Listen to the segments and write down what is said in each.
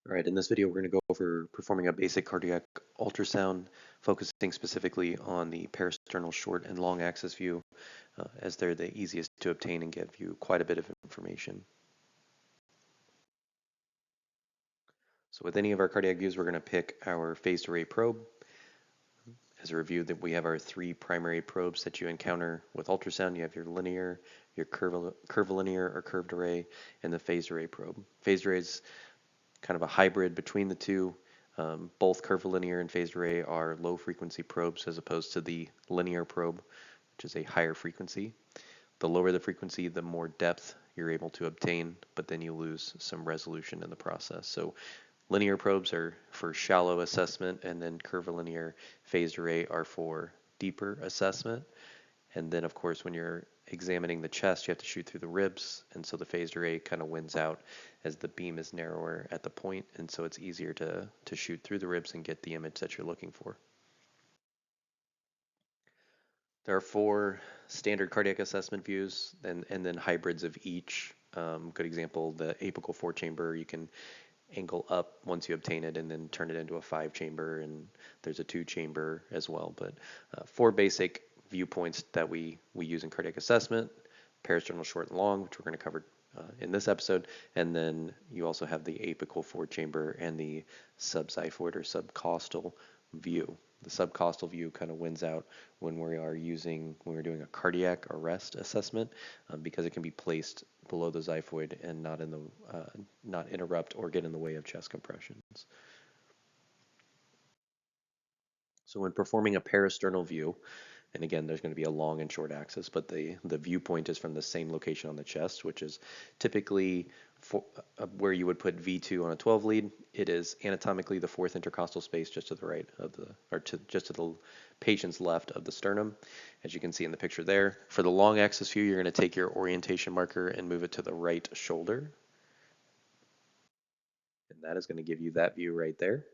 All right, in this video, we're going to go over performing a basic cardiac ultrasound, focusing specifically on the parasternal short and long axis view, as they're the easiest to obtain and give you quite a bit of information. So with any of our cardiac views, we're going to pick our phased array probe. As a review, that we have our three primary probes that you encounter with ultrasound. You have your linear, your curvilinear or curved array, and the phased array probe. Phased array is kind of a hybrid between the two. Both curvilinear and phased array are low frequency probes as opposed to the linear probe, which is a higher frequency. The lower the frequency, the more depth you're able to obtain, but then you lose some resolution in the process. So linear probes are for shallow assessment, and then curvilinear phased array are for deeper assessment. And then, of course, when you're examining the chest, you have to shoot through the ribs, and so the phased array kind of wins out as the beam is narrower at the point, and so it's easier to shoot through the ribs and get the image that you're looking for. There are four standard cardiac assessment views, and then hybrids of each. Good example, the apical 4-chamber, you can angle up once you obtain it and then turn it into a 5-chamber, and there's a 2-chamber as well. But four basic viewpoints that we use in cardiac assessment: parasternal short and long, which we're going to cover in this episode, and then you also have the apical 4-chamber and the subxiphoid or subcostal view. The subcostal view kind of wins out when we're doing a cardiac arrest assessment, because it can be placed below the xiphoid and not interrupt or get in the way of chest compressions. So when performing a parasternal view, and again, there's going to be a long and short axis, but the viewpoint is from the same location on the chest, which is typically where you would put V2 on a 12 lead. It is anatomically the fourth intercostal space just to the right of just to the patient's left of the sternum, as you can see in the picture there. For the long axis view, you're going to take your orientation marker and move it to the right shoulder. And that is going to give you that view right there.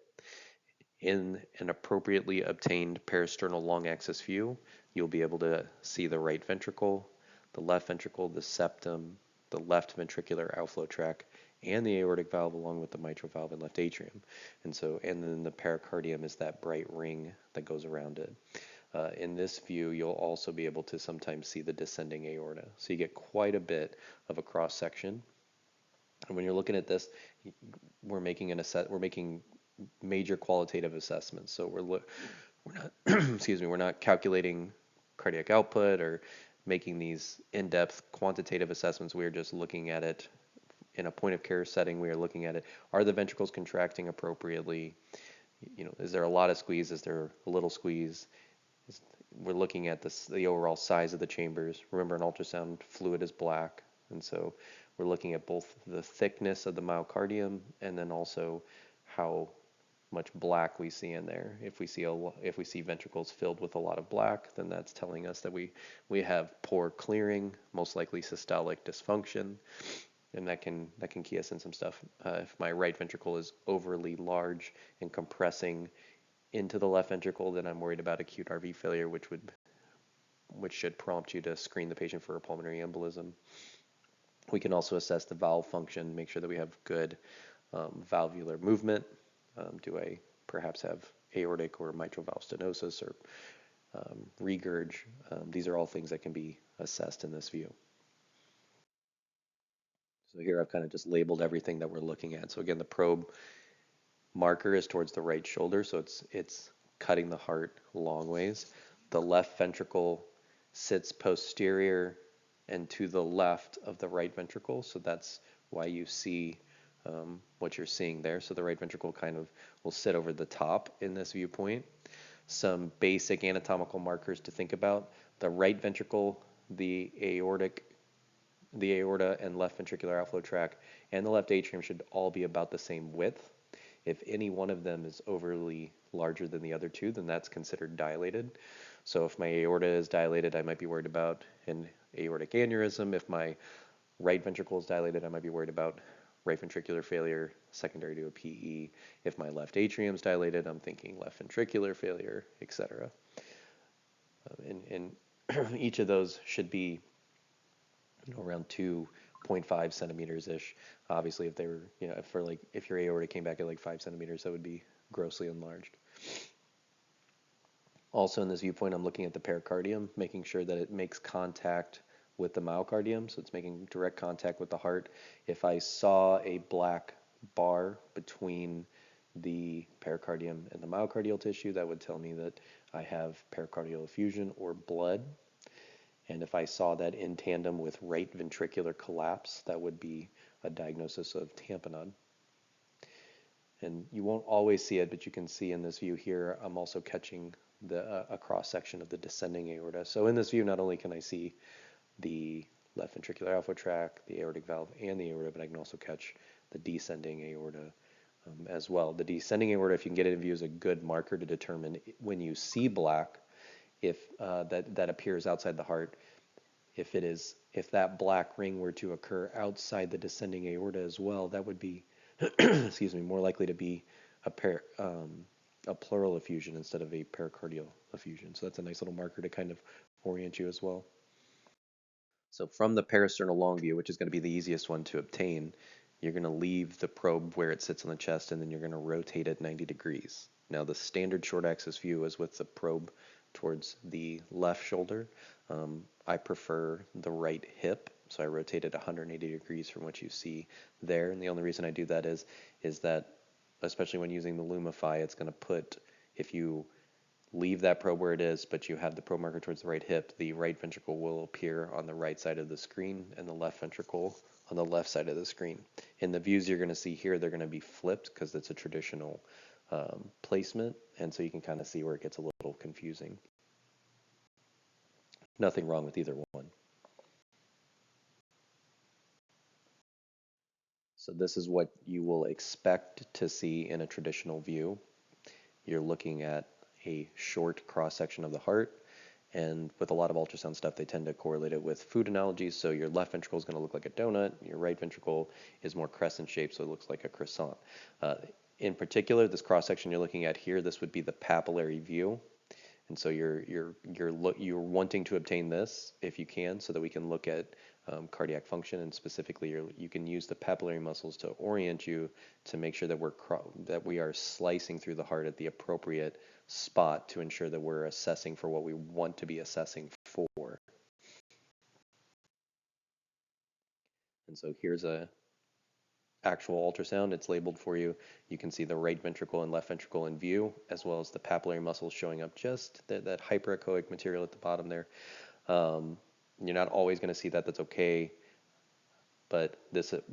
In an appropriately obtained parasternal long axis view, you'll be able to see the right ventricle, the left ventricle, the septum, the left ventricular outflow tract, and the aortic valve along with the mitral valve and left atrium. And then the pericardium is that bright ring that goes around it. In this view, you'll also be able to sometimes see the descending aorta. So you get quite a bit of a cross section. And when you're looking at this, we're making major qualitative assessments. So we're not we're not calculating cardiac output or making these in-depth quantitative assessments. We are just looking at it in a point of care setting. We are looking at it: are the ventricles contracting appropriately? Is there a lot of squeeze? Is there a little squeeze? We're looking at the overall size of the chambers. Remember, an ultrasound fluid is black, and so we're looking at both the thickness of the myocardium and then also how much black we see in there. If we see ventricles filled with a lot of black, then that's telling us that we have poor clearing, most likely systolic dysfunction, and that can key us in some stuff. If my right ventricle is overly large and compressing into the left ventricle, then I'm worried about acute RV failure, which should prompt you to screen the patient for a pulmonary embolism. We can also assess the valve function, make sure that we have good valvular movement. Do I perhaps have aortic or mitral valve stenosis or regurg? These are all things that can be assessed in this view. So here I've kind of just labeled everything that we're looking at. So again, the probe marker is towards the right shoulder, so it's cutting the heart long ways. The left ventricle sits posterior and to the left of the right ventricle, so that's why you see what you're seeing there. So the right ventricle kind of will sit over the top in this viewpoint. Some basic anatomical markers to think about: the right ventricle, the aorta and left ventricular outflow tract, and the left atrium should all be about the same width. If any one of them is overly larger than the other two, then that's considered dilated. So if my aorta is dilated, I might be worried about an aortic aneurysm. If my right ventricle is dilated, I might be worried about right ventricular failure secondary to a PE. If my left atrium is dilated, I'm thinking left ventricular failure, etc. And each of those should be around 2 0.5 centimeters ish. Obviously, if they were, if your aorta came back at like 5 centimeters, that would be grossly enlarged. Also in this viewpoint, I'm looking at the pericardium, making sure that it makes contact with the myocardium, so it's making direct contact with the heart. If I saw a black bar between the pericardium and the myocardial tissue, that would tell me that I have pericardial effusion or blood. And if I saw that in tandem with right ventricular collapse, that would be a diagnosis of tamponade. And you won't always see it, but you can see in this view here, I'm also catching a cross section of the descending aorta. So in this view, not only can I see the left ventricular outflow tract, the aortic valve, and the aorta, but I can also catch the descending aorta as well. The descending aorta, if you can get it in view, is a good marker to determine when you see black, if that appears outside the heart. If that black ring were to occur outside the descending aorta as well, that would be excuse me, more likely to be a pleural effusion instead of a pericardial effusion. So that's a nice little marker to kind of orient you as well. So from the parasternal long view, which is going to be the easiest one to obtain, you're going to leave the probe where it sits on the chest, and then you're going to rotate it 90 degrees. Now the standard short axis view is with the probe towards the left shoulder. I prefer the right hip, so I rotate it 180 degrees from what you see there. And the only reason I do that is that, especially when using the Lumify, it's going to put, if you leave that probe where it is, but you have the probe marker towards the right hip, the right ventricle will appear on the right side of the screen and the left ventricle on the left side of the screen. In the views you're going to see here, they're going to be flipped because it's a traditional placement, and so you can kind of see where it gets a little confusing. Nothing wrong with either one. So this is what you will expect to see in a traditional view. You're looking at a short cross-section of the heart, and with a lot of ultrasound stuff, they tend to correlate it with food analogies. So your left ventricle is going to look like a donut. Your right ventricle is more crescent shaped, so it looks like a croissant. In particular, this cross-section you're looking at here, this would be the papillary view. And so you're wanting to obtain this if you can, so that we can look at cardiac function, and specifically you can use the papillary muscles to orient you to make sure that we are slicing through the heart at the appropriate spot to ensure that we're assessing for what we want to be assessing for. And so here's a actual ultrasound. It's labeled for you. You can see the right ventricle and left ventricle in view, as well as the papillary muscles showing up, just that hyperechoic material at the bottom there. You're not always going to see that. That's okay. But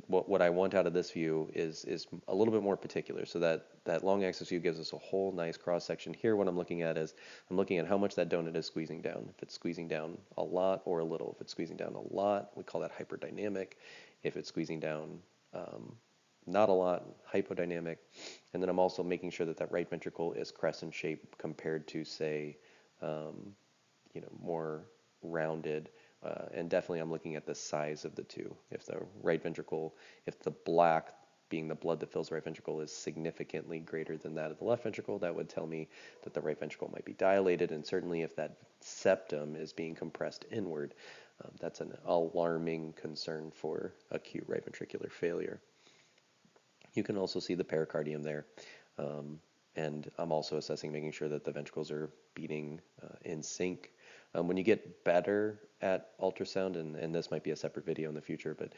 what I want out of this view is a little bit more particular. So that long axis view gives us a whole nice cross section. Here, what I'm looking at is I'm looking at how much that donut is squeezing down. If it's squeezing down a lot or a little. If it's squeezing down a lot, we call that hyperdynamic. If it's squeezing down not a lot, hypodynamic. And then I'm also making sure that that right ventricle is crescent shaped compared to, say, more rounded. And definitely I'm looking at the size of the two. If the right ventricle, if the black being the blood that fills the right ventricle is significantly greater than that of the left ventricle, that would tell me that the right ventricle might be dilated. And certainly if that septum is being compressed inward, that's an alarming concern for acute right ventricular failure. You can also see the pericardium there. And I'm also assessing, making sure that the ventricles are beating in sync. When you get better at ultrasound, and this might be a separate video in the future, but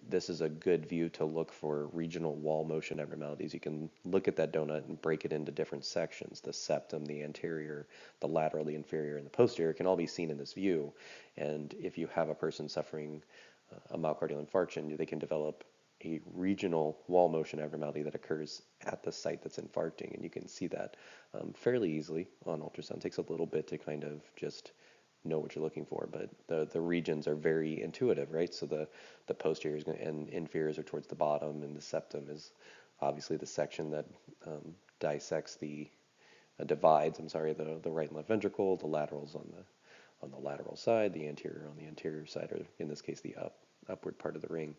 this is a good view to look for regional wall motion abnormalities. You can look at that donut and break it into different sections. The septum, the anterior, the lateral, the inferior, and the posterior can all be seen in this view. And if you have a person suffering a myocardial infarction, they can develop a regional wall motion abnormality that occurs at the site that's infarcting, and you can see that fairly easily on ultrasound. It takes a little bit to kind of just know what you're looking for, but the regions are very intuitive, right? So the posteriors and inferiors are towards the bottom, and the septum is obviously the section that dissects divides, the right and left ventricle. The laterals on the lateral side, the anterior on the anterior side, or in this case the upward part of the ring.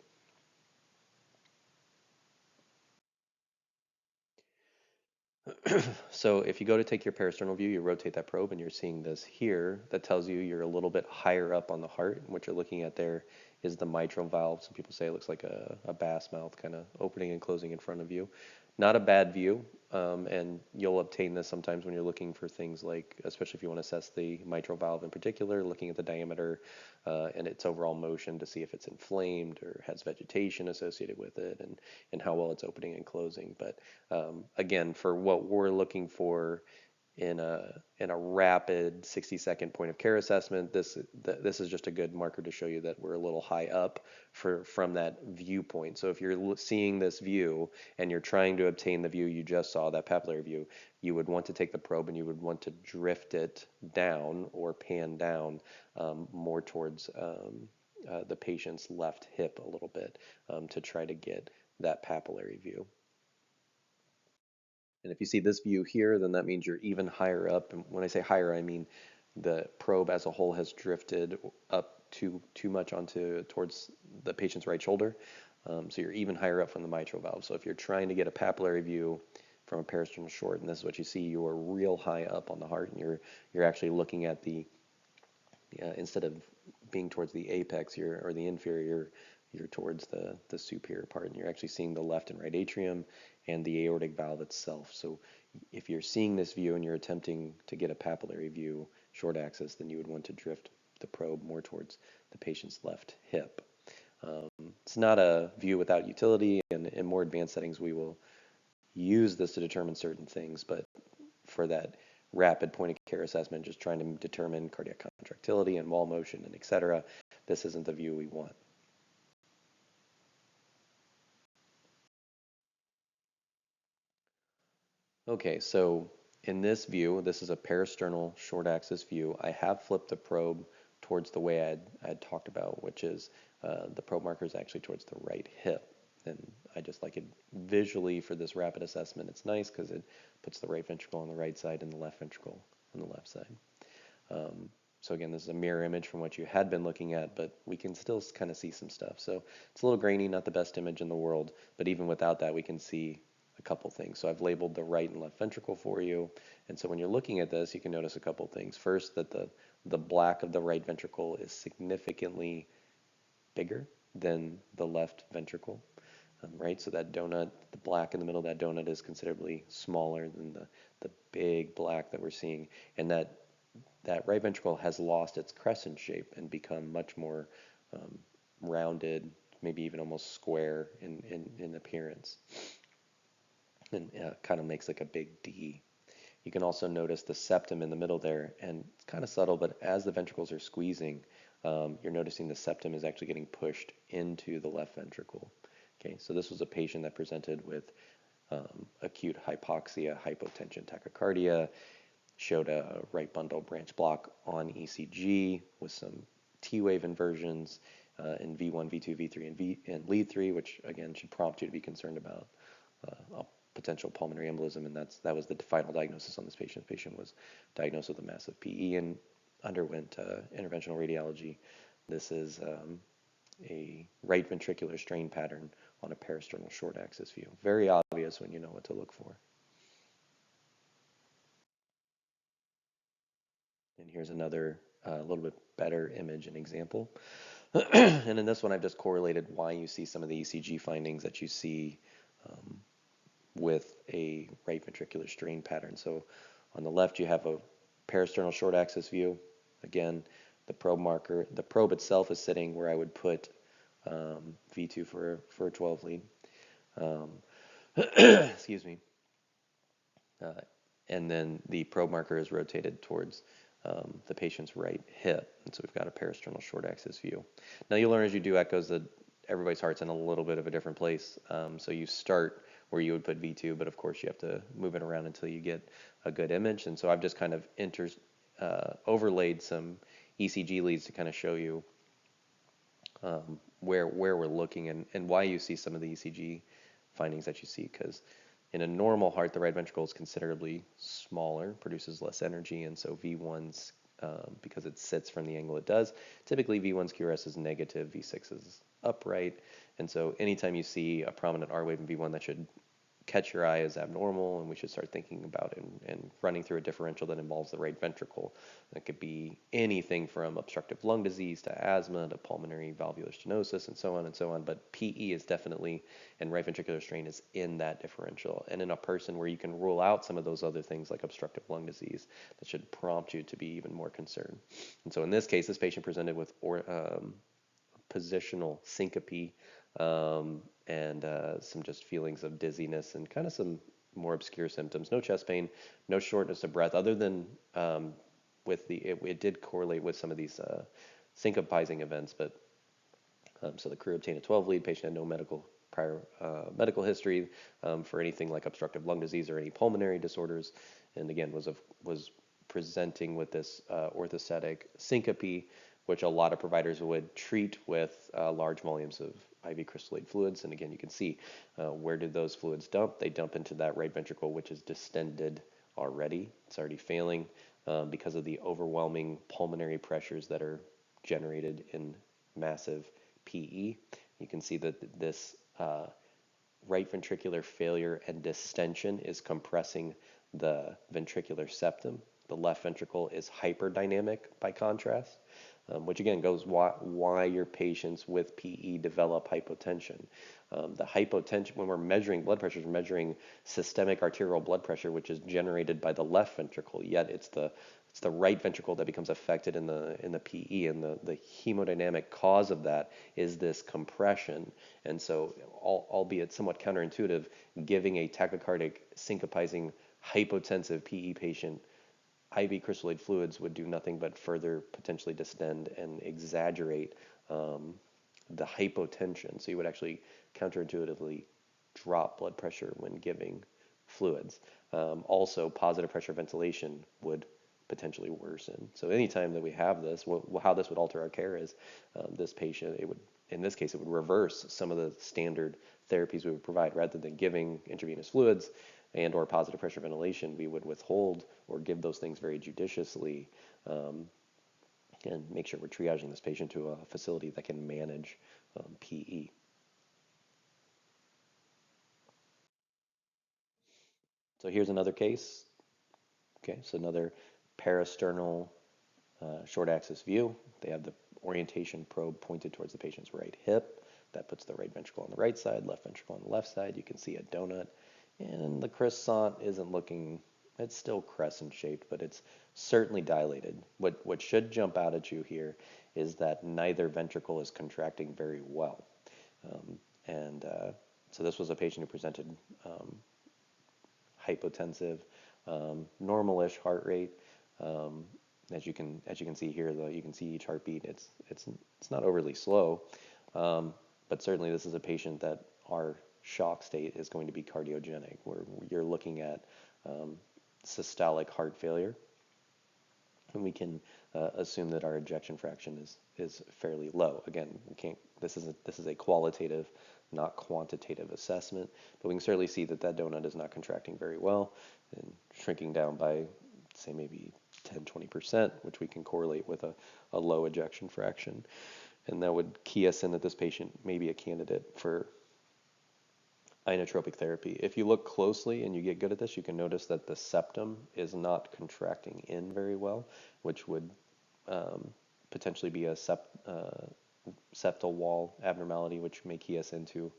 So if you go to take your parasternal view, you rotate that probe, and you're seeing this here. That tells you you're a little bit higher up on the heart. And what you're looking at there is the mitral valve. Some people say it looks like a bass mouth kind of opening and closing in front of you. Not a bad view, and you'll obtain this sometimes when you're looking for things like, especially if you want to assess the mitral valve in particular, looking at the diameter and its overall motion to see if it's inflamed or has vegetation associated with it, and how well it's opening and closing. But again, for what we're looking for in a rapid 60-second point of care assessment, this is just a good marker to show you that we're a little high up from that viewpoint. So if you're seeing this view and you're trying to obtain the view you just saw, that papillary view, you would want to take the probe and you would want to drift it down or pan down more towards the patient's left hip a little bit to try to get that papillary view. And if you see this view here, then that means you're even higher up. And when I say higher, I mean the probe as a whole has drifted up too much onto towards the patient's right shoulder. So you're even higher up from the mitral valve. So if you're trying to get a papillary view from a parasternal short, and this is what you see, you are real high up on the heart, and you're actually looking at the instead of being towards the apex or the inferior, you're towards the superior part, and you're actually seeing the left and right atrium and the aortic valve itself. So if you're seeing this view and you're attempting to get a papillary view short axis, then you would want to drift the probe more towards the patient's left hip. It's not a view without utility, and in more advanced settings we will use this to determine certain things, but for that rapid point of care assessment, just trying to determine cardiac contractility and wall motion and et cetera, this isn't the view we want. Okay, so in this view, this is a parasternal short axis view. I have flipped the probe towards the way I'd talked about, which is the probe marker is actually towards the right hip. And I just like it visually for this rapid assessment. It's nice because it puts the right ventricle on the right side and the left ventricle on the left side. So again, this is a mirror image from what you had been looking at, but we can still kind of see some stuff. So it's a little grainy, not the best image in the world, but even without that, we can see a couple things. So I've labeled the right and left ventricle for you. And so when you're looking at this, you can notice a couple things. First, that the black of the right ventricle is significantly bigger than the left ventricle, right? So that donut, the black in the middle of that donut is considerably smaller than the big black that we're seeing. And that right ventricle has lost its crescent shape and become much more rounded, maybe even almost square in appearance. And kind of makes like a big D. You can also notice the septum in the middle there, and it's kind of subtle, but as the ventricles are squeezing, you're noticing the septum is actually getting pushed into the left ventricle. Okay, so this was a patient that presented with acute hypoxia, hypotension, tachycardia, showed a right bundle branch block on ECG with some T-wave inversions in V1, V2, V3, and lead 3, which again should prompt you to be concerned about a potential pulmonary embolism, and that was the final diagnosis on this patient. The patient was diagnosed with a massive PE and underwent interventional radiology. This is a right ventricular strain pattern on a parasternal short axis view. Very obvious when you know what to look for. And here's another little bit better image and example. And in this one, I've just correlated why you see some of the ECG findings that you see with a right ventricular strain pattern. So on the left, you have a parasternal short axis view. Again, the probe marker, the probe itself is sitting where I would put V2 for a 12 lead. Excuse me. And then the probe marker is rotated towards the patient's right hip. And so we've got a parasternal short axis view. Now you'll learn as you do echoes that everybody's heart's in a little bit of a different place. So you start where you would put V2, but of course you have to move it around until you get a good image. And so I've just kind of overlaid some ECG leads to kind of show you where we're looking and why you see some of the ECG findings that you see. Because in a normal heart, the right ventricle is considerably smaller, produces less energy, and so V1's, because it sits from the angle it does, typically V1's QRS is negative, V6 is upright, and so anytime you see a prominent R wave in V1, that should catch your eye as abnormal, and we should start thinking about it and running through a differential that involves the right ventricle. That could be anything from obstructive lung disease to asthma to pulmonary valvular stenosis and so on and so on. But PE is definitely, and right ventricular strain is in that differential. And in a person where you can rule out some of those other things like obstructive lung disease, that should prompt you to be even more concerned. And so in this case, this patient presented with positional syncope, and some just feelings of dizziness and kind of some more obscure symptoms. No chest pain, no shortness of breath, other than with it did correlate with some of these syncopizing events. But so the crew obtained a 12 lead. Patient had no prior medical history for anything like obstructive lung disease or any pulmonary disorders, and again was presenting with this orthostatic syncope, which a lot of providers would treat with large volumes of IV crystalloid fluids. And again, you can see where did those fluids dump? They dump into that right ventricle, which is distended already. It's already failing because of the overwhelming pulmonary pressures that are generated in massive PE. You can see that this right ventricular failure and distension is compressing the ventricular septum. The left ventricle is hyperdynamic by contrast, which again goes why your patients with PE develop hypotension. The hypotension, when we're measuring blood pressure, we're measuring systemic arterial blood pressure, which is generated by the left ventricle. Yet it's the right ventricle that becomes affected in the PE, and the hemodynamic cause of that is this compression. And so, albeit somewhat counterintuitive, giving a tachycardic syncopizing hypotensive PE patient IV crystalloid fluids would do nothing but further potentially distend and exaggerate the hypotension. So you would actually counterintuitively drop blood pressure when giving fluids. Also, positive pressure ventilation would potentially worsen. So anytime that we have this, how this would alter our care is this patient, in this case, it would reverse some of the standard therapies we would provide. Rather than giving intravenous fluids and or positive pressure ventilation, we would withhold or give those things very judiciously, and make sure we're triaging this patient to a facility that can manage PE. So here's another case. Okay, so another parasternal short axis view. They have the orientation probe pointed towards the patient's right hip. That puts the right ventricle on the right side, left ventricle on the left side. You can see a donut. And the croissant isn't looking, it's still crescent shaped, but it's certainly dilated. What should jump out at you here is that neither ventricle is contracting very well. So this was a patient who presented hypotensive, normalish heart rate. As you can see here, though, you can see each heartbeat. It's not overly slow, but certainly this is a patient that our shock state is going to be cardiogenic, where you're looking at systolic heart failure, and we can assume that our ejection fraction is fairly low. Again, we can't. This is a qualitative, not quantitative assessment, but we can certainly see that donut is not contracting very well and shrinking down by, say, maybe 10-20%, which we can correlate with a low ejection fraction. And that would key us in that this patient may be a candidate for inotropic therapy. If you look closely and you get good at this, you can notice that the septum is not contracting in very well, which would potentially be a septal wall abnormality, which may key us into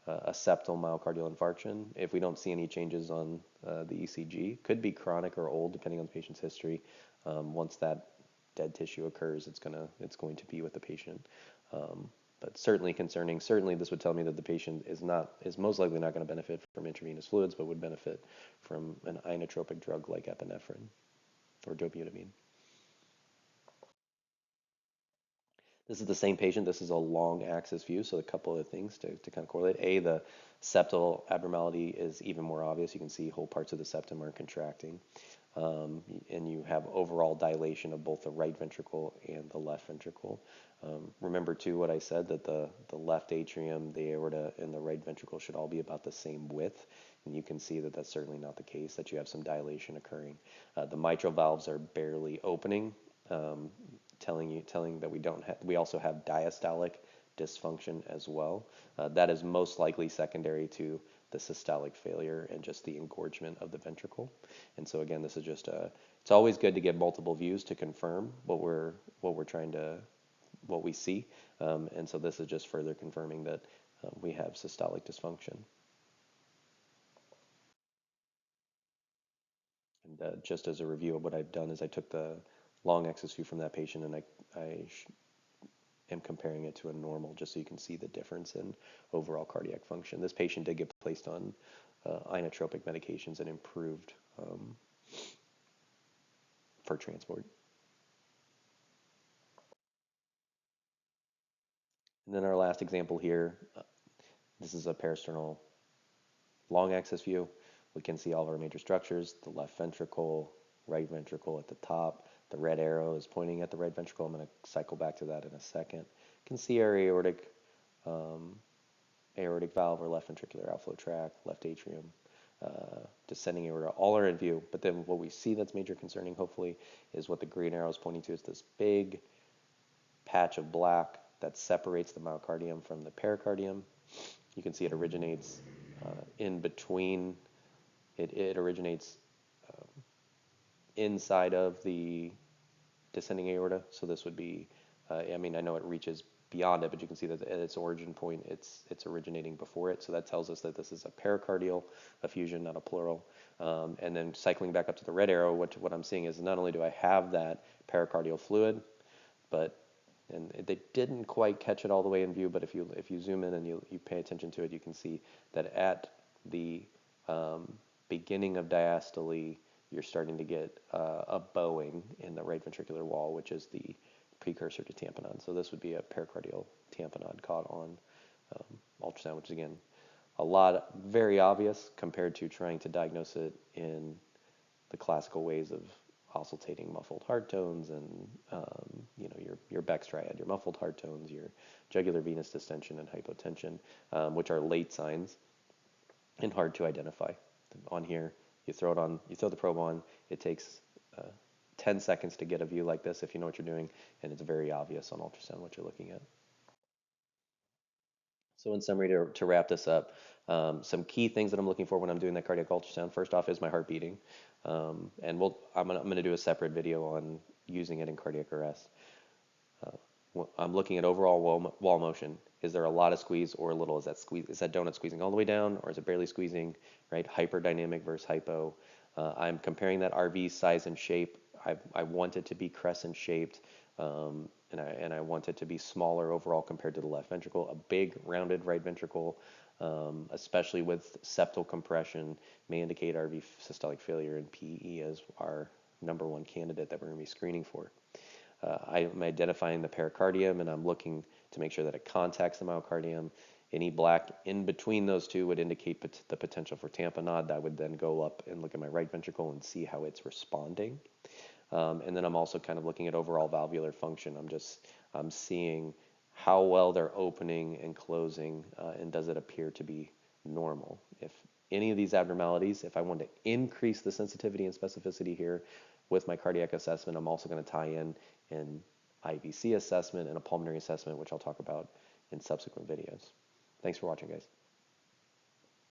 a septal myocardial infarction. If we don't see any changes on the ECG, could be chronic or old, depending on the patient's history. Once that dead tissue occurs, it's going to be with the patient. But certainly concerning. Certainly, this would tell me that the patient is most likely not going to benefit from intravenous fluids, but would benefit from an inotropic drug like epinephrine or dobutamine. This is the same patient. This is a long axis view, so a couple of things to kind of correlate. The septal abnormality is even more obvious. You can see whole parts of the septum are contracting. And you have overall dilation of both the right ventricle and the left ventricle. Remember, too, what I said, that the left atrium, the aorta, and the right ventricle should all be about the same width. And you can see that that's certainly not the case, that you have some dilation occurring. The mitral valves are barely opening, telling that we also have diastolic dysfunction as well. That is most likely secondary to the systolic failure and just the engorgement of the ventricle. And so again, this is just it's always good to get multiple views to confirm what we're trying to, what we see. And so this is just further confirming that we have systolic dysfunction. And just as a review of what I've done is I took the long axis view from that patient and I am comparing it to a normal just so you can see the difference in overall cardiac function. This patient did get placed on inotropic medications and improved for transport. And then our last example here, this is a parasternal long axis view. We can see all of our major structures, the left ventricle, right ventricle at the top. The red arrow is pointing at the right ventricle. I'm going to cycle back to that in a second. You can see our aortic valve or left ventricular outflow tract, left atrium, descending aorta, all are in view. But then what we see that's major concerning, hopefully, is what the green arrow is pointing to is this big patch of black that separates the myocardium from the pericardium. You can see it originates in between. It originates inside of the descending aorta. So this would be, I mean, I know it reaches beyond it, but you can see that at its origin point, it's originating before it. So that tells us that this is a pericardial effusion, not a pleural. And then cycling back up to the red arrow, what I'm seeing is not only do I have that pericardial fluid, but and they didn't quite catch it all the way in view, but if you zoom in and you pay attention to it, you can see that at the beginning of diastole, you're starting to get a bowing in the right ventricular wall, which is the precursor to tamponade. So this would be a pericardial tamponade caught on ultrasound, which is again very obvious compared to trying to diagnose it in the classical ways of auscultating muffled heart tones and your Beck's triad, your muffled heart tones, your jugular venous distension and hypotension, which are late signs and hard to identify. On here, you throw the probe on. It takes 10 seconds to get a view like this if you know what you're doing, and it's very obvious on ultrasound what you're looking at. So in summary, to wrap this up, some key things that I'm looking for when I'm doing that cardiac ultrasound. First off is my heart beating, and I'm gonna do a separate video on using it in cardiac arrest. I'm looking at overall wall motion. Is there a lot of squeeze or a little? Is that donut squeezing all the way down, or is it barely squeezing? Right, hyperdynamic versus hypo. I'm comparing that RV size and shape. I want it to be crescent shaped, and I want it to be smaller overall compared to the left ventricle. A big rounded right ventricle, especially with septal compression, may indicate RV systolic failure, and PE as our number one candidate that we're going to be screening for. I'm identifying the pericardium, and I'm looking to make sure that it contacts the myocardium. Any black in between those two would indicate the potential for tamponade. I would then go up and look at my right ventricle and see how it's responding. And then I'm also kind of looking at overall valvular function. I'm seeing how well they're opening and closing, and does it appear to be normal. If any of these abnormalities, if I want to increase the sensitivity and specificity here with my cardiac assessment, I'm also going to tie in an IVC assessment and a pulmonary assessment, which I'll talk about in subsequent videos. Thanks for watching, guys.